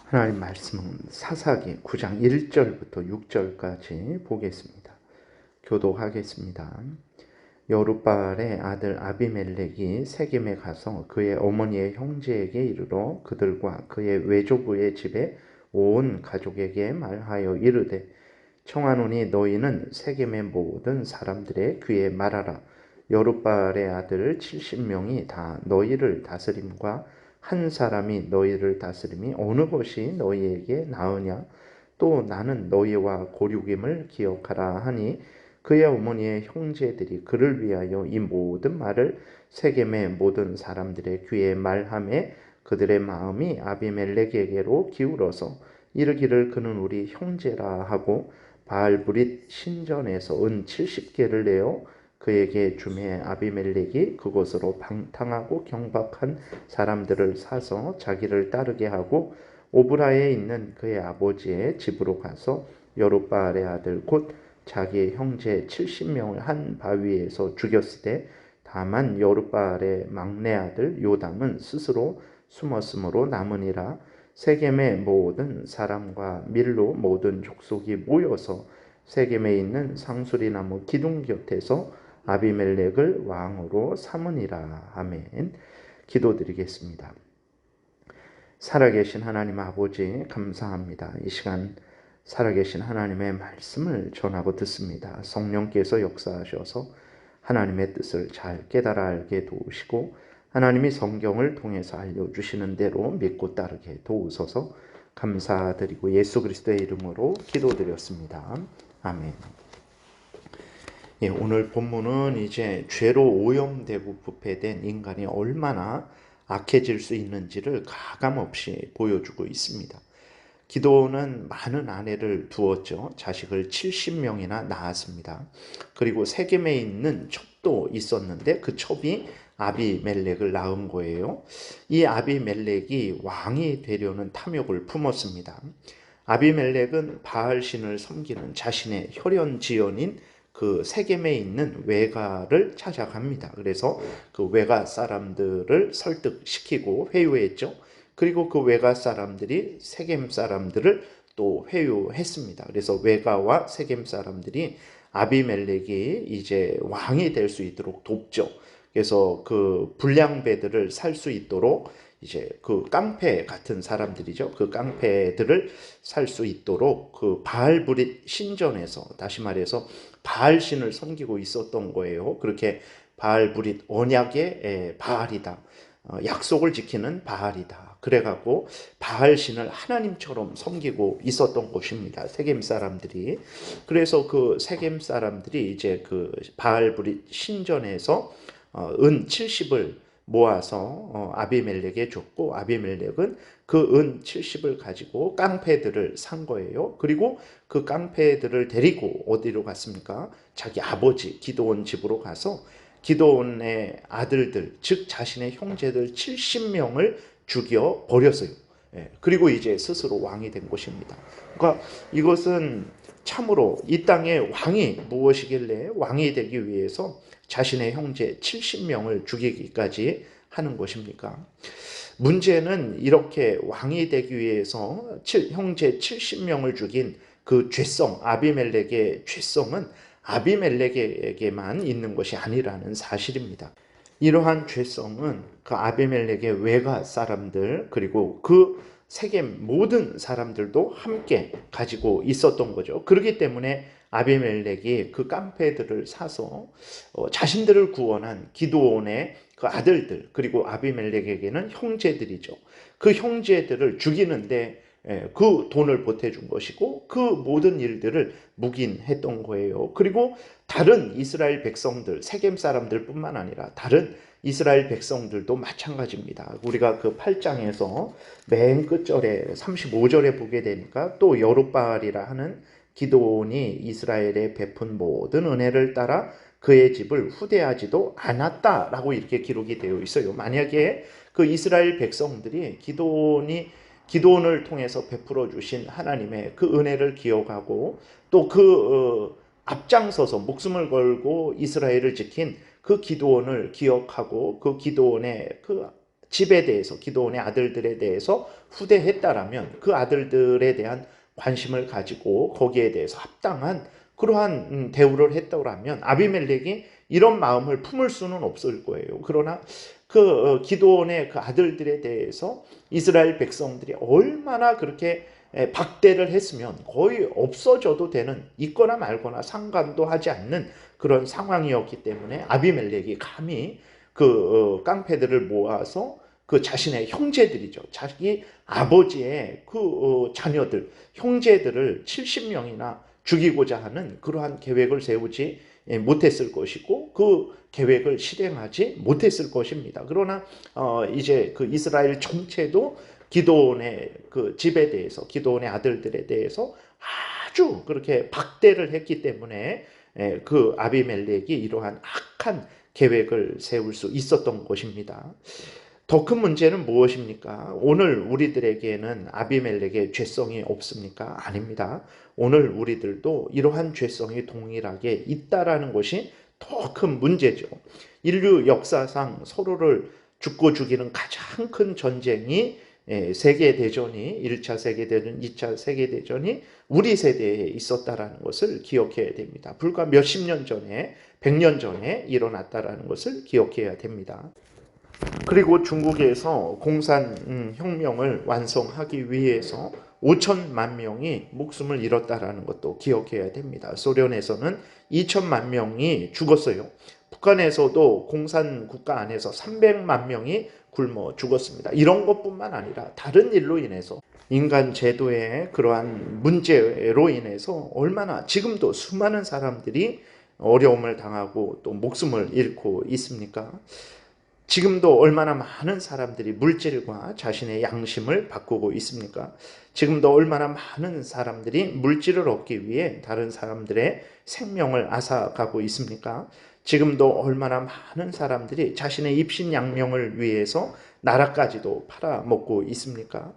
하나님 말씀은 사사기 9장 1절부터 6절까지 보겠습니다. 교독하겠습니다. 여룻바알의 아들 아비멜렉이 세겜에 가서 그의 어머니의 형제에게 이르러 그들과 그의 외조부의 집에 온 가족에게 말하여 이르되 청하노니 너희는 세겜의 모든 사람들의 귀에 말하라. 여룻바알의 아들 70명이 다 너희를 다스림과 한 사람이 너희를 다스림이 어느 것이 너희에게 나으냐? 또 나는 너희와 고륙임을 기억하라 하니 그의 어머니의 형제들이 그를 위하여 이 모든 말을 세겜의 모든 사람들의 귀에 말하매 그들의 마음이 아비멜렉에게로 기울어서 이르기를 그는 우리 형제라 하고 바알브릿 신전에서 은 70개를 내어 그에게 주매 아비멜렉이 그곳으로 방탕하고 경박한 사람들을 사서 자기를 따르게 하고 오브라에 있는 그의 아버지의 집으로 가서 여룻바알의 아들 곧 자기의 형제 70명을 한 바위에서 죽였으되 다만 여룻바알의 막내 아들 요담은 스스로 숨었으므로 남으니라. 세겜의 모든 사람과 밀로 모든 족속이 모여서 세겜에 있는 상수리나무 기둥 곁에서 아비멜렉을 왕으로 삼으니라. 아멘. 기도드리겠습니다. 살아계신 하나님 아버지 감사합니다. 이 시간 살아계신 하나님의 말씀을 전하고 듣습니다. 성령께서 역사하셔서 하나님의 뜻을 잘 깨달아 알게 도우시고 하나님이 성경을 통해서 알려주시는 대로 믿고 따르게 도우소서. 감사드리고 예수 그리스도의 이름으로 기도드렸습니다. 아멘. 오늘 본문은 이제 죄로 오염되고 부패된 인간이 얼마나 악해질 수 있는지를 가감없이 보여주고 있습니다. 기도는 많은 아내를 두었죠. 자식을 70명이나 낳았습니다. 그리고 세겜에 있는 첩도 있었는데 그 첩이 아비멜렉을 낳은 거예요. 이 아비멜렉이 왕이 되려는 탐욕을 품었습니다. 아비멜렉은 바알신을 섬기는 자신의 혈연지연인 그 세겜에 있는 외가를 찾아갑니다. 그래서 그 외가 사람들을 설득시키고 회유했죠. 그리고 그 외가 사람들이 세겜 사람들을 또 회유했습니다. 그래서 외가와 세겜 사람들이 아비멜렉이 이제 왕이 될 수 있도록 돕죠. 그래서 그 불량배들을 살 수 있도록 이제 그 깡패 같은 사람들이죠. 그 깡패들을 살 수 있도록 그 바알브릿 신전에서 다시 말해서 바알신을 섬기고 있었던 거예요. 그렇게 바알브릿 언약의 바알이다. 약속을 지키는 바알이다. 그래갖고 바알신을 하나님처럼 섬기고 있었던 곳입니다. 세겜 사람들이. 그래서 그 세겜 사람들이 이제 그 바알브릿 신전에서 은 70을 모아서 아비멜렉에 줬고 아비멜렉은 그 은 70을 가지고 깡패들을 산 거예요. 그리고 그 깡패들을 데리고 어디로 갔습니까? 자기 아버지 기드온 집으로 가서 기드온의 아들들 즉 자신의 형제들 70명을 죽여 버렸어요. 그리고 이제 스스로 왕이 된 것입니다. 그러니까 이것은 참으로 이 땅의 왕이 무엇이길래 왕이 되기 위해서 자신의 형제 70명을 죽이기까지 하는 것입니까? 문제는 이렇게 왕이 되기 위해서 형제 70명을 죽인 그 죄성, 아비멜렉의 죄성은 아비멜렉에게만 있는 것이 아니라는 사실입니다. 이러한 죄성은 그 아비멜렉의 외가 사람들 그리고 그 세겜 모든 사람들도 함께 가지고 있었던 거죠. 그렇기 때문에 아비멜렉이 그 깡패들을 사서 자신들을 구원한 기드온의 그 아들들 그리고 아비멜렉에게는 형제들이죠. 그 형제들을 죽이는데 그 돈을 보태준 것이고 그 모든 일들을 묵인했던 거예요. 그리고 다른 이스라엘 백성들, 세겜 사람들 뿐만 아니라 다른 이스라엘 백성들도 마찬가지입니다. 우리가 그 8장에서 맨 끝절에 35절에 보게 되니까 또 여룻바알이라 하는 기드온이 이스라엘에 베푼 모든 은혜를 따라 그의 집을 후대하지도 않았다라고 이렇게 기록이 되어 있어요. 만약에 그 이스라엘 백성들이 기드온을 통해서 베풀어 주신 하나님의 그 은혜를 기억하고 또 그 앞장서서 목숨을 걸고 이스라엘을 지킨 그 기드온을 기억하고 그 기드온의 그 집에 대해서, 기드온의 아들들에 대해서 후대했다라면 그 아들들에 대한 관심을 가지고 거기에 대해서 합당한 그러한 대우를 했더라면 아비멜렉이 이런 마음을 품을 수는 없을 거예요. 그러나 기드온의 그 아들들에 대해서 이스라엘 백성들이 얼마나 그렇게 박대를 했으면 거의 없어져도 되는, 있거나 말거나 상관도 하지 않는 그런 상황이었기 때문에 아비멜렉이 감히 깡패들을 모아서 그 자신의 형제들이죠, 자기 아버지의 자녀들, 형제들을 70명이나 죽이고자 하는 그러한 계획을 세우지 못했을 것이고 그 계획을 실행하지 못했을 것입니다. 그러나 이제 그 이스라엘 전체도 기드온의 그 집에 대해서, 기드온의 아들들에 대해서 아주 그렇게 박대를 했기 때문에 그 아비멜렉이 이러한 악한 계획을 세울 수 있었던 것입니다. 더 큰 문제는 무엇입니까? 오늘 우리들에게는 아비멜렉의 죄성이 없습니까? 아닙니다. 오늘 우리들도 이러한 죄성이 동일하게 있다라는 것이 더 큰 문제죠. 인류 역사상 서로를 죽고 죽이는 가장 큰 전쟁이 세계대전이, 1차 세계대전, 2차 세계대전이 우리 세대에 있었다라는 것을 기억해야 됩니다. 불과 몇십 년 전에, 100년 전에 일어났다라는 것을 기억해야 됩니다. 그리고 중국에서 공산혁명을 완성하기 위해서 5천만 명이 목숨을 잃었다라는 것도 기억해야 됩니다. 소련에서는 2천만 명이 죽었어요. 북한에서도 공산국가 안에서 300만 명이 굶어 죽었습니다. 이런 것뿐만 아니라 다른 일로 인해서, 인간 제도의 그러한 문제로 인해서 얼마나 지금도 수많은 사람들이 어려움을 당하고 또 목숨을 잃고 있습니까? 지금도 얼마나 많은 사람들이 물질과 자신의 양심을 바꾸고 있습니까? 지금도 얼마나 많은 사람들이 물질을 얻기 위해 다른 사람들의 생명을 앗아가고 있습니까? 지금도 얼마나 많은 사람들이 자신의 입신양명을 위해서 나라까지도 팔아먹고 있습니까?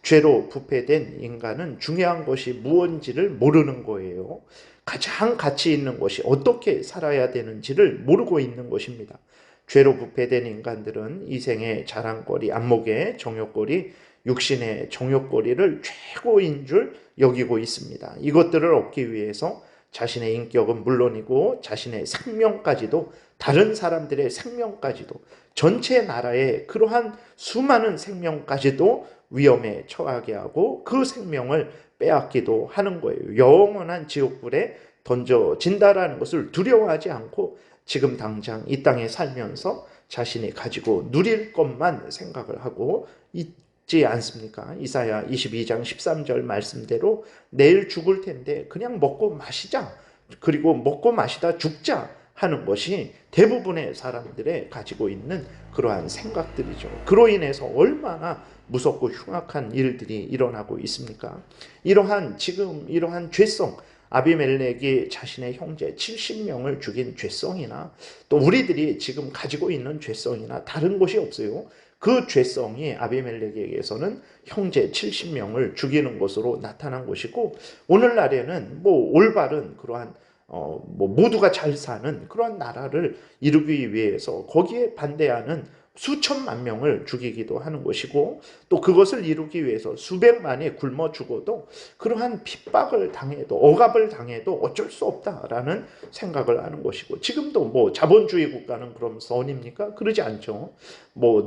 죄로 부패된 인간은 중요한 것이 무엇인지를 모르는 거예요. 가장 가치 있는 것이 어떻게 살아야 되는지를 모르고 있는 것입니다. 죄로 부패된 인간들은 이생의 자랑거리, 안목의 정욕거리, 육신의 정욕거리를 최고인 줄 여기고 있습니다. 이것들을 얻기 위해서 자신의 인격은 물론이고 자신의 생명까지도, 다른 사람들의 생명까지도, 전체 나라의 그러한 수많은 생명까지도 위험에 처하게 하고 그 생명을 빼앗기도 하는 거예요. 영원한 지옥불에 던져진다라는 것을 두려워하지 않고 지금 당장 이 땅에 살면서 자신이 가지고 누릴 것만 생각을 하고 있지 않습니까? 이사야 22장 13절 말씀대로 내일 죽을 텐데 그냥 먹고 마시자, 그리고 먹고 마시다 죽자 하는 것이 대부분의 사람들의 가지고 있는 그러한 생각들이죠. 그로 인해서 얼마나 무섭고 흉악한 일들이 일어나고 있습니까? 이러한 죄성, 아비멜렉이 자신의 형제 70명을 죽인 죄성이나 또 우리들이 지금 가지고 있는 죄성이나 다른 것이 없어요. 그 죄성이 아비멜렉에게서는 형제 70명을 죽이는 것으로 나타난 것이고, 오늘날에는 올바른 그러한 모두가 잘 사는 그러한 나라를 이루기 위해서 거기에 반대하는 수천만 명을 죽이기도 하는 것이고, 또 그것을 이루기 위해서 수백만이 굶어 죽어도 그러한 핍박을 당해도, 억압을 당해도 어쩔 수 없다라는 생각을 하는 것이고, 지금도 자본주의 국가는 그럼 선입니까? 그러지 않죠.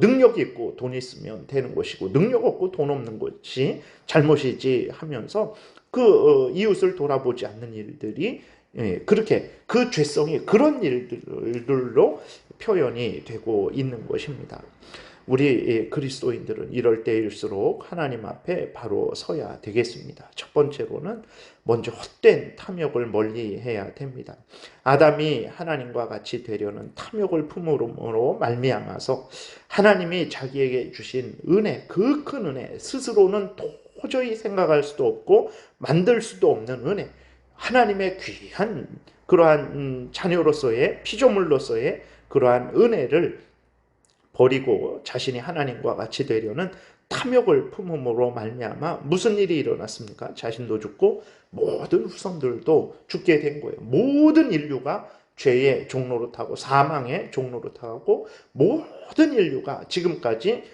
능력 있고 돈 있으면 되는 것이고, 능력 없고 돈 없는 것이 잘못이지 하면서 이웃을 돌아보지 않는 일들이 그렇게 그 죄성이 그런 일들로 표현이 되고 있는 것입니다. 우리 그리스도인들은 이럴 때일수록 하나님 앞에 바로 서야 되겠습니다. 첫 번째로는 먼저 헛된 탐욕을 멀리해야 됩니다. 아담이 하나님과 같이 되려는 탐욕을 품음으로 말미암아서 하나님이 자기에게 주신 은혜, 그 큰 은혜, 스스로는 도저히 생각할 수도 없고 만들 수도 없는 은혜, 하나님의 귀한 그러한 자녀로서의, 피조물로서의 그러한 은혜를 버리고 자신이 하나님과 같이 되려는 탐욕을 품음으로 말미암아 무슨 일이 일어났습니까? 자신도 죽고 모든 후손들도 죽게 된 거예요. 모든 인류가 죄의 종로로 타고 사망의 종로로 타고 모든 인류가 지금까지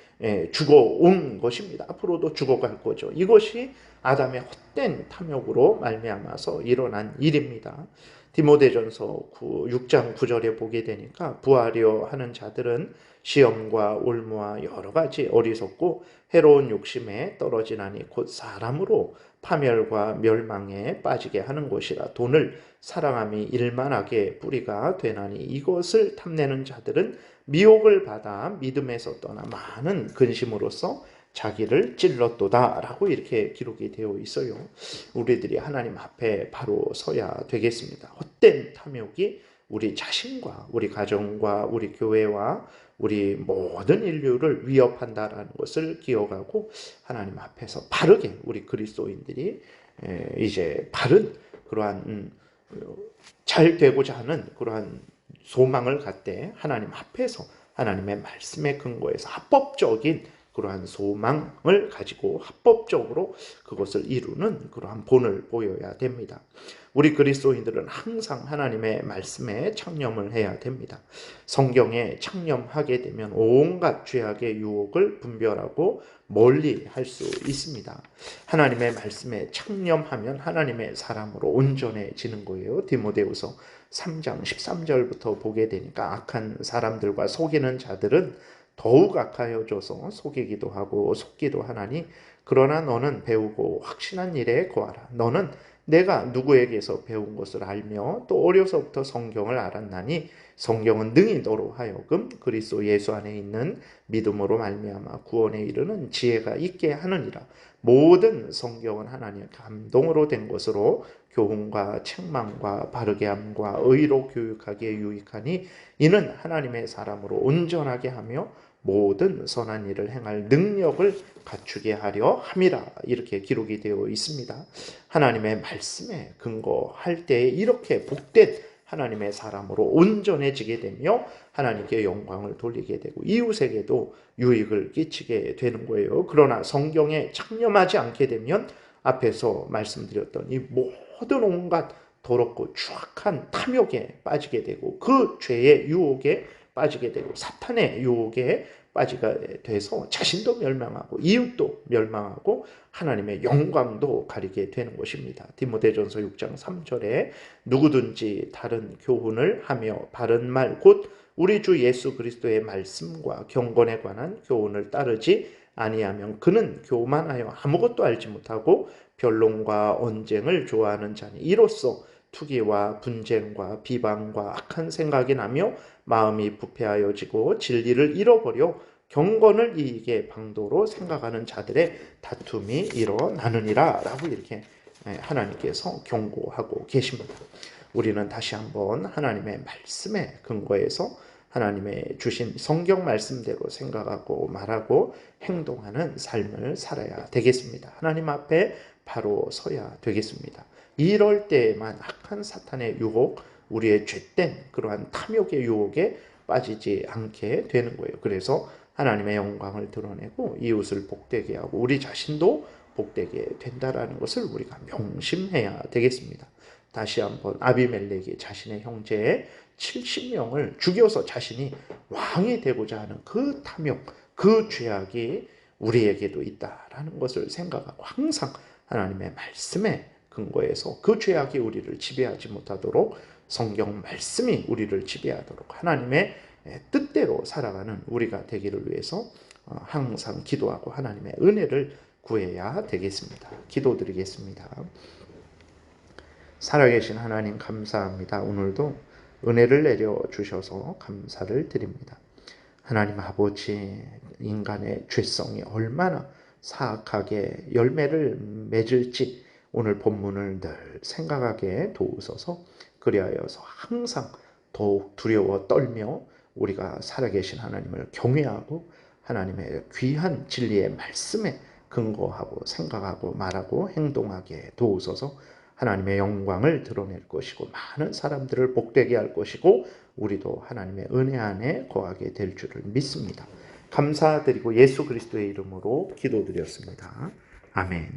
죽어온 것입니다. 앞으로도 죽어갈 거죠. 이것이 아담의 헛된 탐욕으로 말미암아서 일어난 일입니다. 디모데전서 6장 9절에 보게 되니까 부하려 하는 자들은 시험과 올무와 여러 가지 어리석고 해로운 욕심에 떨어지나니 곧 사람으로 파멸과 멸망에 빠지게 하는 것이라. 돈을 사랑함이 일만하게 뿌리가 되나니 이것을 탐내는 자들은 미혹을 받아 믿음에서 떠나 많은 근심으로써 자기를 찔렀도다 라고 이렇게 기록이 되어 있어요. 우리들이 하나님 앞에 바로 서야 되겠습니다. 헛된 탐욕이 우리 자신과 우리 가정과 우리 교회와 우리 모든 인류를 위협한다라는 것을 기억하고 하나님 앞에서 바르게 우리 그리스도인들이 이제 바른 그러한 잘 되고자 하는 그러한 소망을 갖되 하나님 앞에서 하나님의 말씀의 근거에서 합법적인 그러한 소망을 가지고 합법적으로 그것을 이루는 그러한 본을 보여야 됩니다. 우리 그리스도인들은 항상 하나님의 말씀에 창념을 해야 됩니다. 성경에 창념하게 되면 온갖 죄악의 유혹을 분별하고 멀리 할 수 있습니다. 하나님의 말씀에 창념하면 하나님의 사람으로 온전해지는 거예요. 디모데후서 3장 13절부터 보게 되니까 악한 사람들과 속이는 자들은 더욱 악하여져서 속이기도 하고 속기도 하나니 그러나 너는 배우고 확신한 일에 거하라. 너는 내가 누구에게서 배운 것을 알며 또 어려서부터 성경을 알았나니 성경은 능히 너로 하여금 그리스도 예수 안에 있는 믿음으로 말미암아 구원에 이르는 지혜가 있게 하느니라. 모든 성경은 하나님의 감동으로 된 것으로 교훈과 책망과 바르게 함과 의로 교육하기에 유익하니 이는 하나님의 사람으로 온전하게 하며 모든 선한 일을 행할 능력을 갖추게 하려 함이라. 이렇게 기록이 되어 있습니다. 하나님의 말씀에 근거할 때 이렇게 복된 하나님의 사람으로 온전해지게 되며 하나님께 영광을 돌리게 되고 이웃에게도 유익을 끼치게 되는 거예요. 그러나 성경에 창념하지 않게 되면 앞에서 말씀드렸던 이 모든 온갖 더럽고 추악한 탐욕에 빠지게 되고 그 죄의 유혹에 빠지게 되고 사탄의 유혹에 빠지게 돼서 자신도 멸망하고 이웃도 멸망하고 하나님의 영광도 가리게 되는 것입니다. 디모데전서 6장 3절에 누구든지 다른 교훈을 하며 바른 말 곧 우리 주 예수 그리스도의 말씀과 경건에 관한 교훈을 따르지 아니하면 그는 교만하여 아무것도 알지 못하고 변론과 언쟁을 좋아하는 자니 이로써 투기와 분쟁과 비방과 악한 생각이 나며 마음이 부패하여지고 진리를 잃어버려 경건을 이익의 방도로 생각하는 자들의 다툼이 일어나느니라 라고 이렇게 하나님께서 경고하고 계십니다. 우리는 다시 한번 하나님의 말씀에 근거해서 하나님의 주신 성경 말씀대로 생각하고 말하고 행동하는 삶을 살아야 되겠습니다. 하나님 앞에 바로 서야 되겠습니다. 이럴 때에만 악한 사탄의 유혹, 우리의 죄된 그러한 탐욕의 유혹에 빠지지 않게 되는 거예요. 그래서 하나님의 영광을 드러내고 이웃을 복되게 하고 우리 자신도 복되게 된다라는 것을 우리가 명심해야 되겠습니다. 다시 한번 아비멜렉이 자신의 형제 70명을 죽여서 자신이 왕이 되고자 하는 그 탐욕, 그 죄악이 우리에게도 있다라는 것을 생각하고 항상 하나님의 말씀에 근거해서 그 죄악이 우리를 지배하지 못하도록 성경 말씀이 우리를 지배하도록 하나님의 뜻대로 살아가는 우리가 되기를 위해서 항상 기도하고 하나님의 은혜를 구해야 되겠습니다. 기도드리겠습니다. 살아계신 하나님 감사합니다. 오늘도 은혜를 내려주셔서 감사를 드립니다. 하나님 아버지, 인간의 죄성이 얼마나 사악하게 열매를 맺을지 오늘 본문을 늘 생각하게 도우소서. 그리하여서 항상 더욱 두려워 떨며 우리가 살아계신 하나님을 경외하고 하나님의 귀한 진리의 말씀에 근거하고 생각하고 말하고 행동하게 도우소서. 하나님의 영광을 드러낼 것이고 많은 사람들을 복되게 할 것이고 우리도 하나님의 은혜 안에 거하게 될 줄을 믿습니다. 감사드리고 예수 그리스도의 이름으로 기도드렸습니다. 아멘.